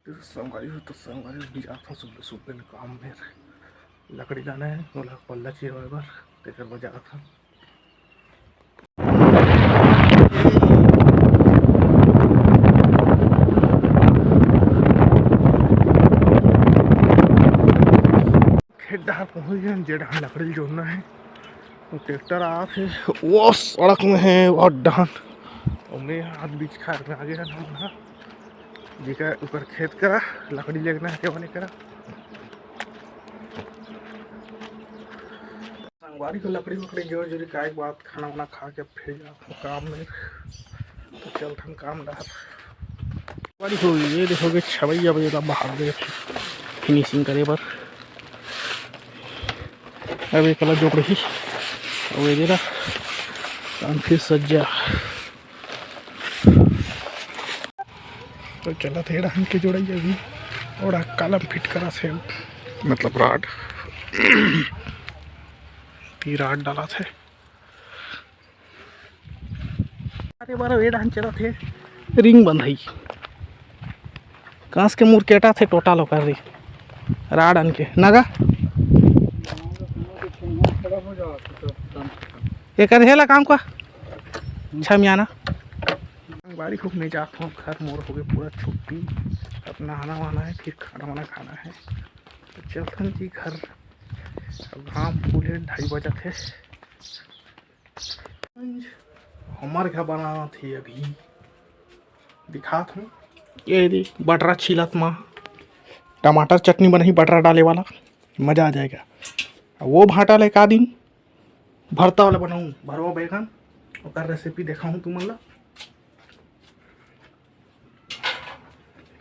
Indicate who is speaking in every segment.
Speaker 1: संगवारी जाता सुबह सुबह काम में लकड़ी लाना है बोला पल्ला चाहिए एक बार तेकर बजा था। खेत डहार पहुँच गए जेडा लकड़ी जोड़ना है तो ट्रैक्टर आ थे वो सड़क में है और डहान और मैं हाथ बीच खार में आगे ना जिका ऊपर खेत करा लकड़ी लेना है क्या करा संगवारी को लकड़ी वकड़ी जोड़ जोड़ी का एक बात खाना वाना खा के फिर जाता काम में तो चलता काम डाल संगवारी हो ये देखोगे 6 बजे तक बाहर गए फिनिशिंग करे पर अब एक कलर जोड़ रही और ये देना काम फिर सज्जा तो चला थे हम के जोड़ाई अभी और कलम फिट करा से मतलब राड राड डाला थे अरे बार वे डान चला थे रिंग बंधाई कांस के मुरकेटा थे टोटल होकर रही राड आन के नागा ये कर हेला काम का छमियाना बाड़ी खूब नहीं जाता हूँ घर मोर हो गए पूरा छुट्टी अब नहाना वहाना है फिर खाना वाना खाना है तो चलते जी घर अब घाम फूले 2:30 बजे थे हमारे घर बनाना थी अभी दिखा हूँ ये दी बटरा छिलत माँ टमाटर चटनी बनाई बटरा डाले वाला मज़ा आ जाएगा वो भाटा ले का दिन भरता वाला बनाऊँ भरवा बैगन और रेसिपी देखा हूँ तुम मतलब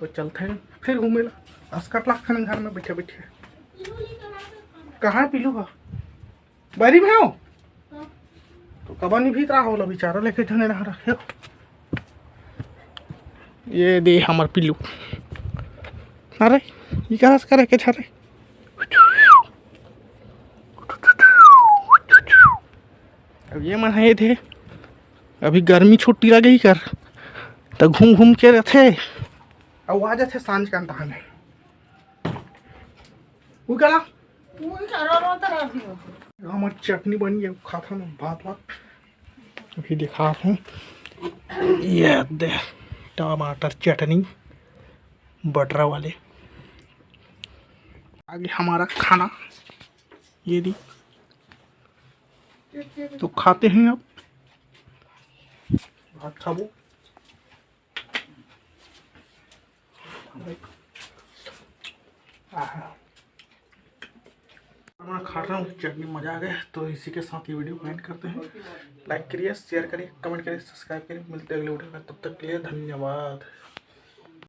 Speaker 1: तो चलते हैं फिर घूमेला अस्कट लाख खाने घर में बैठे बैठे कहाँ पीलू है बारी में हो तो कबानी भी तरह होला बेचारा लेके जाने रहा रखे ये दे हमार पिल्लू अरे ये क्या करे के छारे अब ये मन है थे अभी गर्मी छुट्टी लगे कर तो घूम घूम के रहते अब आ जाते सांझ का अंत में वो क्या हमारी चटनी बनी है खाता ना भात भात अभी दिखा हूँ ये दे टमाटर चटनी बटरा वाले आगे हमारा खाना ये दी तो खाते हैं अब भात खाबो मैं खा रहा हूँ चटनी मज़ा आ गया तो इसी के साथ ये वीडियो एंड करते हैं। लाइक करिए शेयर करिए कमेंट करिए सब्सक्राइब करिए मिलते हैं अगले वीडियो में तब तक के लिए धन्यवाद।